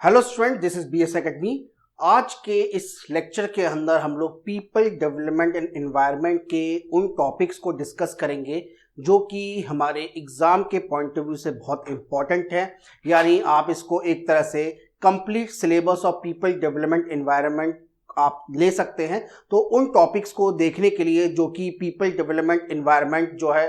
Hello student, this is BS academy. आज के इस लेक्चर के अंदर हम लोग पीपल डेवलपमेंट एंड एनवायरनमेंट के उन टॉपिक्स को डिस्कस करेंगे जो कि हमारे एग्जाम के पॉइंट ऑफ व्यू से बहुत इंपॉर्टेंट है। यानी आप इसको एक तरह से complete syllabus of people development environment आप ले सकते हैं। तो उन टॉपिक्स को देखने के लिए जो कि पीपल डेवलपमेंट एनवायरनमेंट जो है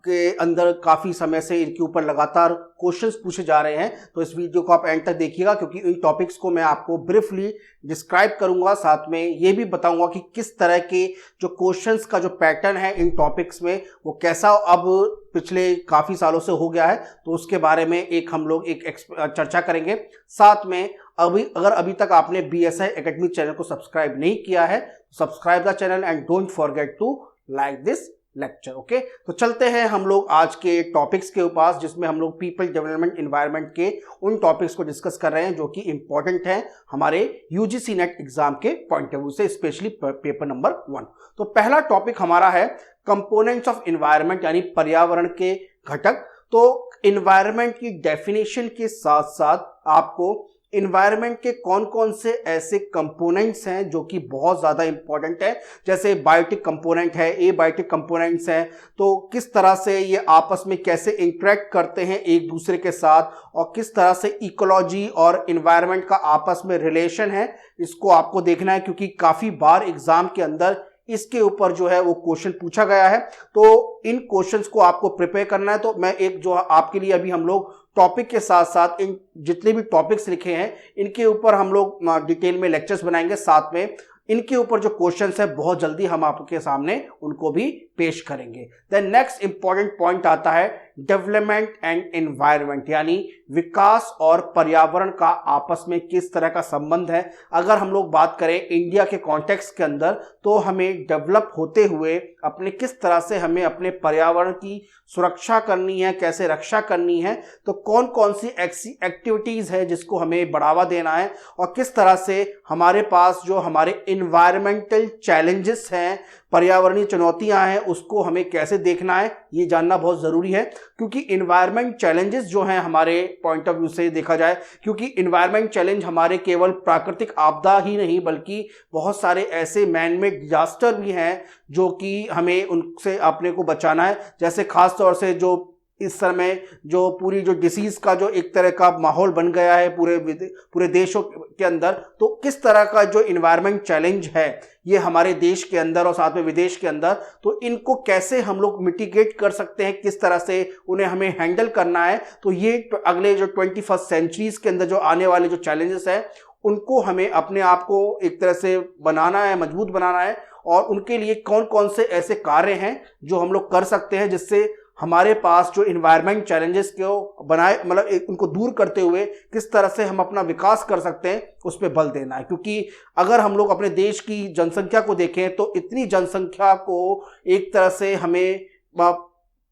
के अंदर काफ़ी समय से इनके ऊपर लगातार क्वेश्चंस पूछे जा रहे हैं, तो इस वीडियो को आप एंड तक देखिएगा क्योंकि इन टॉपिक्स को मैं आपको ब्रीफली डिस्क्राइब करूंगा। साथ में ये भी बताऊंगा कि किस तरह के जो क्वेश्चंस का जो पैटर्न है इन टॉपिक्स में वो कैसा अब पिछले काफ़ी सालों से हो गया है, तो उसके बारे में हम लोग एक चर्चा करेंगे। साथ में अगर अभी तक आपने BSI एकेडमी चैनल को सब्सक्राइब नहीं किया है तो subscribe the channel and don't forget to like this lecture. Okay, तो चलते हैं हम लोग आज के टॉपिक्स के पास, जिसमें हम लोग पीपल डेवलपमेंट एनवायरनमेंट के उन टॉपिक्स को डिस्कस कर रहे हैं जो कि इंपॉर्टेंट हैं हमारे UGC नेट एग्जाम के पॉइंट ऑफ व्यू से, स्पेशली पेपर नंबर 1। तो पहला टॉपिक हमारा है कंपोनेंट्स ऑफ एनवायरनमेंट, यानी पर्यावरण के घटक। तो एनवायरनमेंट की डेफिनेशन के साथ साथ आपको इन्वायरमेंट के कौन कौन से ऐसे कंपोनेंट्स हैं जो कि बहुत ज़्यादा इंपॉर्टेंट है, जैसे बायोटिक कंपोनेंट है, एबायोटिक कंपोनेंट्स हैं, तो किस तरह से ये आपस में कैसे इंटरेक्ट करते हैं एक दूसरे के साथ, और किस तरह से इकोलॉजी और इन्वायरमेंट का आपस में रिलेशन है, इसको आपको देखना है क्योंकि काफ़ी बार एग्जाम के अंदर इसके ऊपर जो है वो क्वेश्चन पूछा गया है। तो इन क्वेश्चंस को आपको प्रिपेयर करना है। तो मैं एक जो आपके लिए अभी हम लोग टॉपिक के साथ साथ इन जितने भी टॉपिक्स लिखे हैं इनके ऊपर हम लोग डिटेल में लेक्चर्स बनाएंगे। साथ में इनके ऊपर जो क्वेश्चंस है बहुत जल्दी हम आपके सामने उनको भी पेश करेंगे। देन नेक्स्ट इंपॉर्टेंट पॉइंट आता है डेवलपमेंट एंड एनवायरनमेंट, यानी विकास और पर्यावरण का आपस में किस तरह का संबंध है। अगर हम लोग बात करें इंडिया के कॉन्टेक्स्ट के अंदर, तो हमें डेवलप होते हुए अपने किस तरह से हमें अपने पर्यावरण की सुरक्षा करनी है, कैसे रक्षा करनी है, तो कौन कौन सी एक्टिविटीज़ है जिसको हमें बढ़ावा देना है, और किस तरह से हमारे पास जो हमारे इन्वायरमेंटल चैलेंजेस हैं, पर्यावरणीय चुनौतियां हैं, उसको हमें कैसे देखना है, ये जानना बहुत ज़रूरी है। क्योंकि इन्वायरमेंट चैलेंजेस जो हैं हमारे पॉइंट ऑफ व्यू से देखा जाए, क्योंकि इन्वायरमेंट चैलेंज हमारे केवल प्राकृतिक आपदा ही नहीं बल्कि बहुत सारे ऐसे मैन मेड डिजास्टर भी हैं जो कि हमें उनसे अपने को बचाना है। जैसे खास तौर से जो इस समय जो पूरी जो डिसीज का जो एक तरह का माहौल बन गया है पूरे देशों के अंदर, तो किस तरह का जो इन्वायरमेंट चैलेंज है ये हमारे देश के अंदर और साथ में विदेश के अंदर, तो इनको कैसे हम लोग मिटिगेट कर सकते हैं, किस तरह से उन्हें हमें हैंडल करना है। तो ये अगले जो 21st सेंचुरीज के अंदर जो आने वाले जो चैलेंजेस हैं उनको हमें अपने आप को एक तरह से बनाना है, मजबूत बनाना है, और उनके लिए कौन कौन से ऐसे कार्य हैं जो हम लोग कर सकते हैं जिससे हमारे पास जो इन्वायरमेंट चैलेंजेस को बनाए, मतलब उनको दूर करते हुए किस तरह से हम अपना विकास कर सकते हैं, उस पर बल देना है। क्योंकि अगर हम लोग अपने देश की जनसंख्या को देखें तो इतनी जनसंख्या को एक तरह से हमें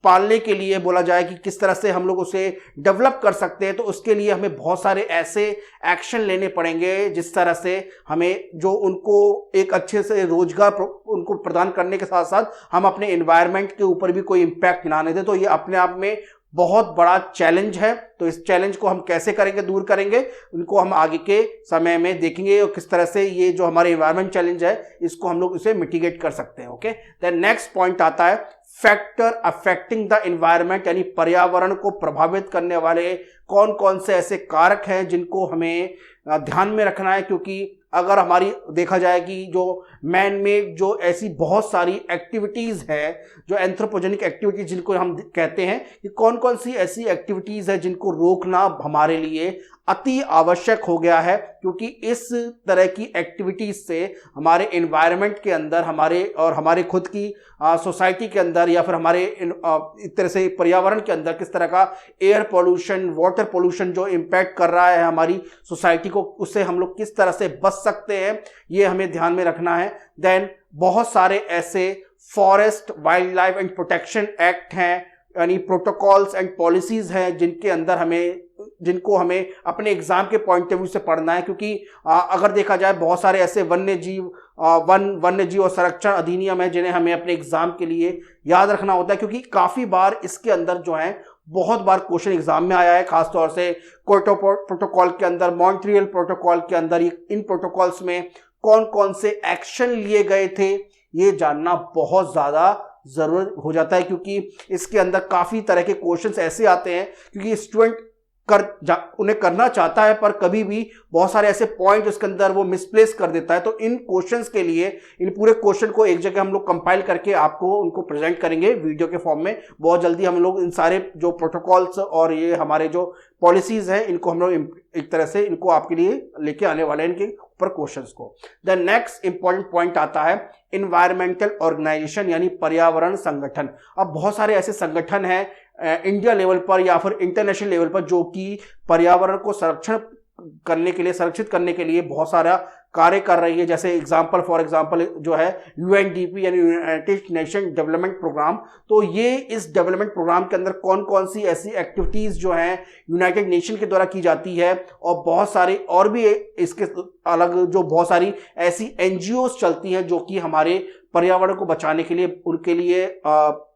पालने के लिए बोला जाए कि किस तरह से हम लोग उसे डेवलप कर सकते हैं, तो उसके लिए हमें बहुत सारे ऐसे एक्शन लेने पड़ेंगे जिस तरह से हमें जो उनको एक अच्छे से रोजगार उनको प्रदान करने के साथ साथ हम अपने एनवायरनमेंट के ऊपर भी कोई इम्पैक्ट ना आने दें। तो ये अपने आप में बहुत बड़ा चैलेंज है। तो इस चैलेंज को हम कैसे करेंगे, दूर करेंगे, उनको हम आगे के समय में देखेंगे और किस तरह से ये जो हमारे एनवायरनमेंट चैलेंज है इसको हम लोग इसे मिटिगेट कर सकते हैं। ओके, देन नेक्स्ट पॉइंट आता है फैक्टर अफेक्टिंग द एनवायरनमेंट, यानी पर्यावरण को प्रभावित करने वाले कौन कौन से ऐसे कारक हैं जिनको हमें ध्यान में रखना है। क्योंकि अगर हमारी देखा जाए कि जो मैन मेड जो ऐसी बहुत सारी एक्टिविटीज़ है, जो एंथ्रोपोजेनिक एक्टिविटीज जिनको हम कहते हैं, कि कौन कौन सी ऐसी एक्टिविटीज़ है जिनको रोकना हमारे लिए अति आवश्यक हो गया है। क्योंकि इस तरह की एक्टिविटीज़ से हमारे एनवायरनमेंट के अंदर हमारे खुद की सोसाइटी के अंदर या फिर हमारे एक तरह से पर्यावरण के अंदर किस तरह का एयर पोल्यूशन, वाटर पोल्यूशन जो इम्पैक्ट कर रहा है हमारी सोसाइटी को, उससे हम लोग किस तरह से बच सकते हैं, ये हमें ध्यान में रखना है। देन बहुत सारे ऐसे forest wild life and protection act हैं, यानी प्रोटोकॉल्स एंड पॉलिसीज़ हैं जिनको हमें अपने एग्जाम के पॉइंट ऑफ व्यू से पढ़ना है। क्योंकि अगर देखा जाए बहुत सारे ऐसे वन्य जीव और संरक्षण अधिनियम है जिन्हें हमें अपने एग्जाम के लिए याद रखना होता है। क्योंकि काफ़ी बार इसके अंदर जो है बहुत बार क्वेश्चन एग्जाम में आया है, खासतौर से क्योटो प्रोटोकॉल के अंदर, मॉन्ट्रियल प्रोटोकॉल के अंदर, इन प्रोटोकॉल्स में कौन कौन से एक्शन लिए गए थे, ये जानना बहुत ज़्यादा ज़रूर हो जाता है, क्योंकि इसके अंदर काफ़ी तरह के क्वेश्चंस ऐसे आते हैं, क्योंकि स्टूडेंट उन्हें करना चाहता है पर कभी भी बहुत सारे ऐसे पॉइंट उसके अंदर वो मिसप्लेस कर देता है। तो इन क्वेश्चंस के लिए इन पूरे क्वेश्चन को एक जगह हम लोग कंपाइल करके आपको उनको प्रेजेंट करेंगे वीडियो के फॉर्म में। बहुत जल्दी हम लोग इन सारे जो प्रोटोकॉल्स और ये हमारे जो पॉलिसीज हैं इनको हम लोग एक तरह से इनको आपके लिए लेके आने वाले हैं, इनके ऊपर क्वेश्चंस को। द नेक्स्ट इंपॉर्टेंट पॉइंट आता है इन्वायरमेंटल ऑर्गेनाइजेशन, यानी पर्यावरण संगठन। अब बहुत सारे ऐसे संगठन हैं इंडिया लेवल पर या फिर इंटरनेशनल लेवल पर जो कि पर्यावरण को संरक्षित करने के लिए बहुत सारा कार्य कर रही है। जैसे फॉर एग्जांपल जो है यूएनडीपी यानी यूनाइटेड नेशन डेवलपमेंट प्रोग्राम। तो ये इस डेवलपमेंट प्रोग्राम के अंदर कौन कौन सी ऐसी एक्टिविटीज जो हैं यूनाइटेड नेशन के द्वारा की जाती है, और बहुत सारे और भी इसके अलग जो बहुत सारी ऐसी एनजीओज चलती हैं जो कि हमारे पर्यावरण को बचाने के लिए उनके लिए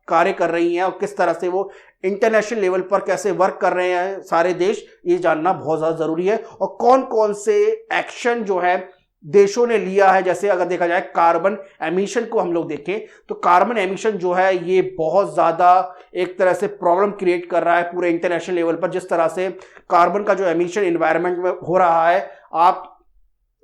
कार्य कर रही हैं, और किस तरह से वो इंटरनेशनल लेवल पर कैसे वर्क कर रहे हैं सारे देश, ये जानना बहुत ज़्यादा ज़रूरी है। और कौन कौन से एक्शन जो है देशों ने लिया है। जैसे अगर देखा जाए कार्बन एमिशन को हम लोग देखें तो कार्बन एमिशन जो है ये बहुत ज़्यादा एक तरह से प्रॉब्लम क्रिएट कर रहा है पूरे इंटरनेशनल लेवल पर। जिस तरह से कार्बन का जो एमिशन एनवायरनमेंट में हो रहा है, आप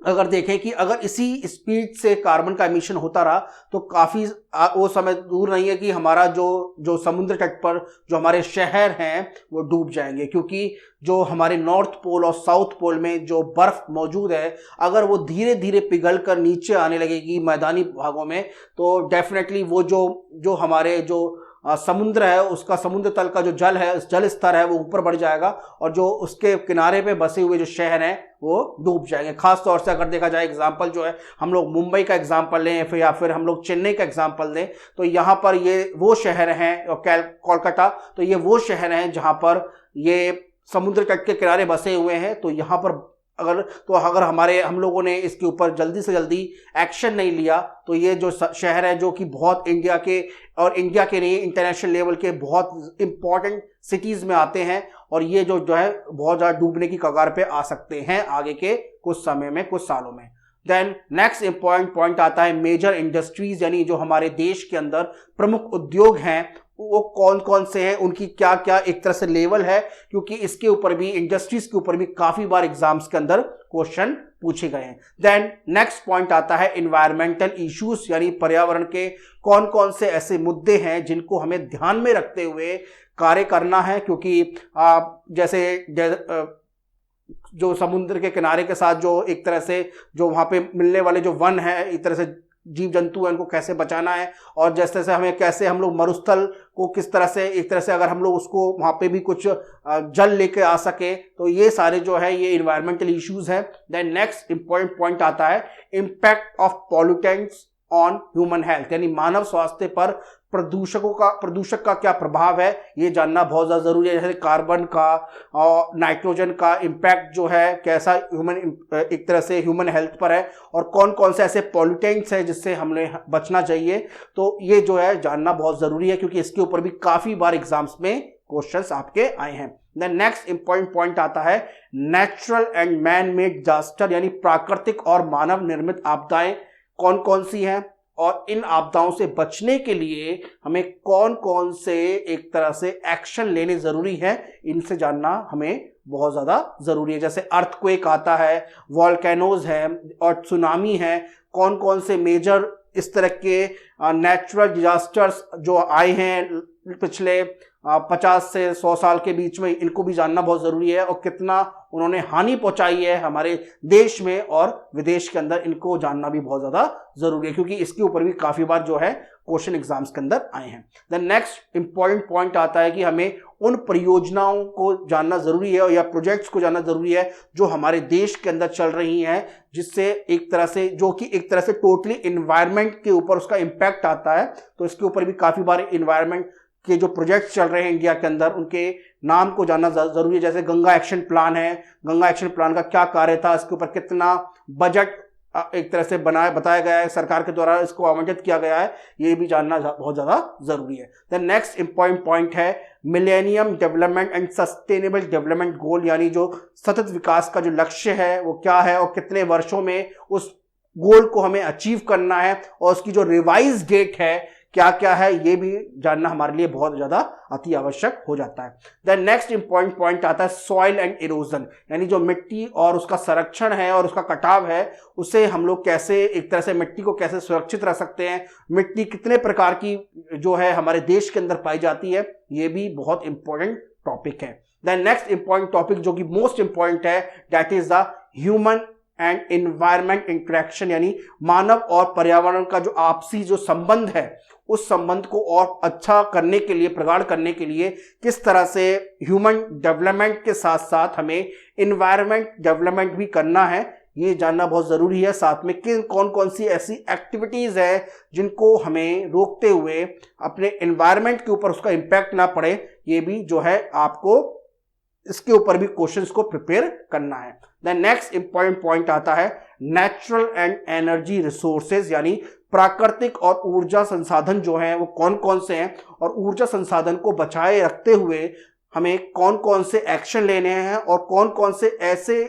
अगर देखें कि अगर इसी स्पीड से कार्बन का एमिशन होता रहा तो काफ़ी वो समय दूर नहीं है कि हमारा जो समुद्र तट पर जो हमारे शहर हैं वो डूब जाएंगे, क्योंकि जो हमारे नॉर्थ पोल और साउथ पोल में जो बर्फ़ मौजूद है अगर वो धीरे धीरे पिघल कर नीचे आने लगेगी मैदानी भागों में, तो डेफिनेटली वो जो हमारे जो समुद्र है उसका समुद्र तल का जो जल है, जल स्तर है वो ऊपर बढ़ जाएगा, और जो उसके किनारे पे बसे हुए जो शहर हैं वो डूब जाएंगे। खास तौर से अगर देखा जाए एग्जांपल जो है हम लोग मुंबई का एग्जांपल लें या फिर हम लोग चेन्नई का एग्जांपल दें, तो यहाँ पर ये वो शहर हैं, और कोलकाता, तो ये वो शहर हैं जहाँ पर ये समुद्र तट के किनारे बसे हुए हैं। तो यहाँ पर अगर हम लोगों ने इसके ऊपर जल्दी से जल्दी एक्शन नहीं लिया तो ये जो शहर है जो कि बहुत इंडिया के नहीं इंटरनेशनल लेवल के बहुत इंपॉर्टेंट सिटीज़ में आते हैं, और ये जो है बहुत ज़्यादा डूबने की कगार पे आ सकते हैं आगे के कुछ समय में, कुछ सालों में। देन नेक्स्ट इंपॉर्टेंट पॉइंट आता है मेजर इंडस्ट्रीज, यानी जो हमारे देश के अंदर प्रमुख उद्योग हैं वो कौन कौन से हैं, उनकी क्या क्या एक तरह से लेवल है, क्योंकि इसके ऊपर भी, इंडस्ट्रीज के ऊपर भी काफ़ी बार एग्जाम्स के अंदर क्वेश्चन पूछे गए हैं। देन नेक्स्ट पॉइंट आता है इन्वायरमेंटल इश्यूज, यानी पर्यावरण के कौन कौन से ऐसे मुद्दे हैं जिनको हमें ध्यान में रखते हुए कार्य करना है, क्योंकि जैसे जो समुद्र के किनारे के साथ जो एक तरह से जो वहाँ पे मिलने वाले जो वन है, एक तरह से जीव जंतु है, उनको कैसे बचाना है, और जैसे से हमें कैसे हम लोग मरुस्थल को किस तरह से एक तरह से अगर हम लोग उसको वहाँ पे भी कुछ जल लेके आ सके, तो ये सारे जो है ये इन्वायरमेंटल इश्यूज है। देन नेक्स्ट इंपॉर्टेंट पॉइंट आता है impact of pollutants on human health, यानी मानव स्वास्थ्य पर प्रदूषक का क्या प्रभाव है, ये जानना बहुत ज़्यादा ज़रूरी है। जैसे कार्बन का और नाइट्रोजन का इम्पैक्ट जो है कैसा एक तरह से ह्यूमन हेल्थ पर है, और कौन कौन से ऐसे पॉल्यूटेंट्स हैं जिससे हमें बचना चाहिए, तो ये जो है जानना बहुत ज़रूरी है, क्योंकि इसके ऊपर भी काफ़ी बार एग्जाम्स में क्वेश्चंस आपके आए हैं। देन नेक्स्ट इंपॉर्टेंट पॉइंट आता है natural and man made disaster, यानी प्राकृतिक और मानव निर्मित आपदाएं कौन कौन सी हैं, और इन आपदाओं से बचने के लिए हमें कौन कौन से एक तरह से एक्शन लेने ज़रूरी है, इनसे जानना हमें बहुत ज़्यादा ज़रूरी है। जैसे अर्थक्वेक आता है, वॉल्केनोज है और सुनामी है, कौन कौन से मेजर इस तरह के नेचुरल डिजास्टर्स जो आए हैं पिछले 50 से 100 साल के बीच में, इनको भी जानना बहुत ज़रूरी है, और कितना उन्होंने हानि पहुंचाई है हमारे देश में और विदेश के अंदर, इनको जानना भी बहुत ज़्यादा ज़रूरी है, क्योंकि इसके ऊपर भी काफ़ी बार जो है क्वेश्चन एग्जाम्स के अंदर आए हैं। देन नेक्स्ट इंपॉर्टेंट पॉइंट आता है कि हमें उन परियोजनाओं को जानना ज़रूरी है या प्रोजेक्ट्स को जानना ज़रूरी है जो हमारे देश के अंदर चल रही हैं, जिससे एक तरह से जो कि एक तरह से टोटली इन्वायरमेंट के ऊपर उसका इम्पैक्ट आता है। तो इसके ऊपर भी काफ़ी बार इन्वायरमेंट के जो प्रोजेक्ट्स चल रहे हैं इंडिया के अंदर, उनके नाम को जानना ज़रूरी है। जैसे गंगा एक्शन प्लान है, गंगा एक्शन प्लान का क्या कार्य था, इसके ऊपर कितना बजट एक तरह से बताया गया है, सरकार के द्वारा इसको आवंटित किया गया है, ये भी जानना बहुत ज़्यादा ज़रूरी है। द नेक्स्ट इम्पॉर्टेंट पॉइंट है millennium development and sustainable development goal, यानी जो सतत विकास का जो लक्ष्य है वो क्या है और कितने वर्षों में उस गोल को हमें अचीव करना है, और उसकी जो रिवाइज डेट है क्या क्या है, ये भी जानना हमारे लिए बहुत ज़्यादा अति आवश्यक हो जाता है। द नेक्स्ट इंपॉर्टेंट पॉइंट आता है सॉइल एंड इरोजन, यानी जो मिट्टी और उसका संरक्षण है और उसका कटाव है, उसे हम लोग कैसे एक तरह से मिट्टी को कैसे सुरक्षित रख सकते हैं, मिट्टी कितने प्रकार की जो है हमारे देश के अंदर पाई जाती है, ये भी बहुत इंपॉर्टेंट टॉपिक है। द नेक्स्ट इंपॉर्टेंट टॉपिक जो कि मोस्ट इंपॉर्टेंट है, that is the human and environment interaction, यानी मानव और पर्यावरण का जो आपसी जो संबंध है, उस संबंध को और अच्छा करने के लिए, प्रगाढ़ करने के लिए किस तरह से ह्यूमन डेवलपमेंट के साथ साथ हमें एनवायरमेंट डेवलपमेंट भी करना है, ये जानना बहुत ज़रूरी है। साथ में किन कौन कौन सी ऐसी एक्टिविटीज़ है जिनको हमें रोकते हुए अपने एनवायरमेंट के ऊपर उसका इम्पैक्ट ना पड़े, ये भी जो है आपको इसके ऊपर भी क्वेश्चंस को प्रिपेयर करना है। द नेक्स्ट इंपॉर्टेंट पॉइंट आता है नेचुरल एंड एनर्जी रिसोर्सेज, यानी प्राकृतिक और ऊर्जा संसाधन जो हैं वो कौन कौन से हैं, और ऊर्जा संसाधन को बचाए रखते हुए हमें कौन कौन से एक्शन लेने हैं, और कौन कौन से ऐसे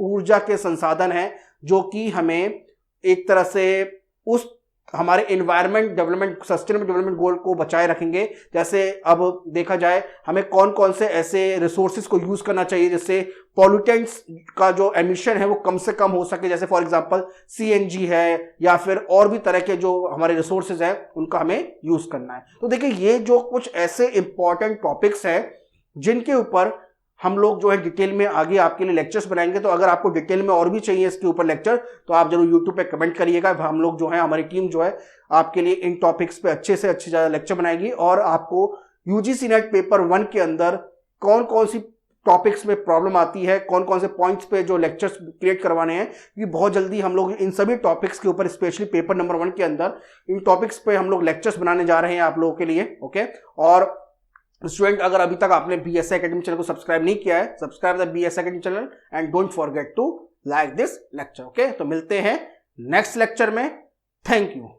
ऊर्जा के संसाधन हैं जो कि हमें एक तरह से उस हमारे environment development sustainable development goal को बचाए रखेंगे। जैसे अब देखा जाए हमें कौन कौन से ऐसे रिसोर्सेज को यूज़ करना चाहिए जिससे पॉल्यूटेंट्स का जो एमिशन है वो कम से कम हो सके, जैसे फॉर एग्जांपल सीएनजी है या फिर और भी तरह के जो हमारे रिसोर्सेज हैं उनका हमें यूज़ करना है। तो देखिए ये जो कुछ ऐसे इंपॉर्टेंट टॉपिक्स हैं जिनके ऊपर हम लोग जो है डिटेल में आगे आपके लिए लेक्चर्स बनाएंगे। तो अगर आपको डिटेल में और भी चाहिए इसके ऊपर लेक्चर तो आप जरूर यूट्यूब पे कमेंट करिएगा। हम लोग जो है हमारी टीम जो है आपके लिए इन टॉपिक्स पे अच्छे से अच्छे ज़्यादा लेक्चर बनाएगी, और आपको यूजीसी नेट पेपर 1 के अंदर कौन कौन सी टॉपिक्स में प्रॉब्लम आती है, कौन कौन से पॉइंट्स पे जो लेक्चर्स क्रिएट करवाने हैं, क्योंकि बहुत जल्दी हम लोग इन सभी टॉपिक्स के ऊपर स्पेशली पेपर नंबर 1 के अंदर इन टॉपिक्स पे हम लोग लेक्चर्स बनाने जा रहे हैं आप लोगों के लिए। ओके, और स्टूडेंट अगर अभी तक आपने BSA एकेडमी चैनल को सब्सक्राइब नहीं किया है, subscribe the BSA academy channel and don't forget to like this lecture. Okay, तो मिलते हैं नेक्स्ट लेक्चर में। Thank you.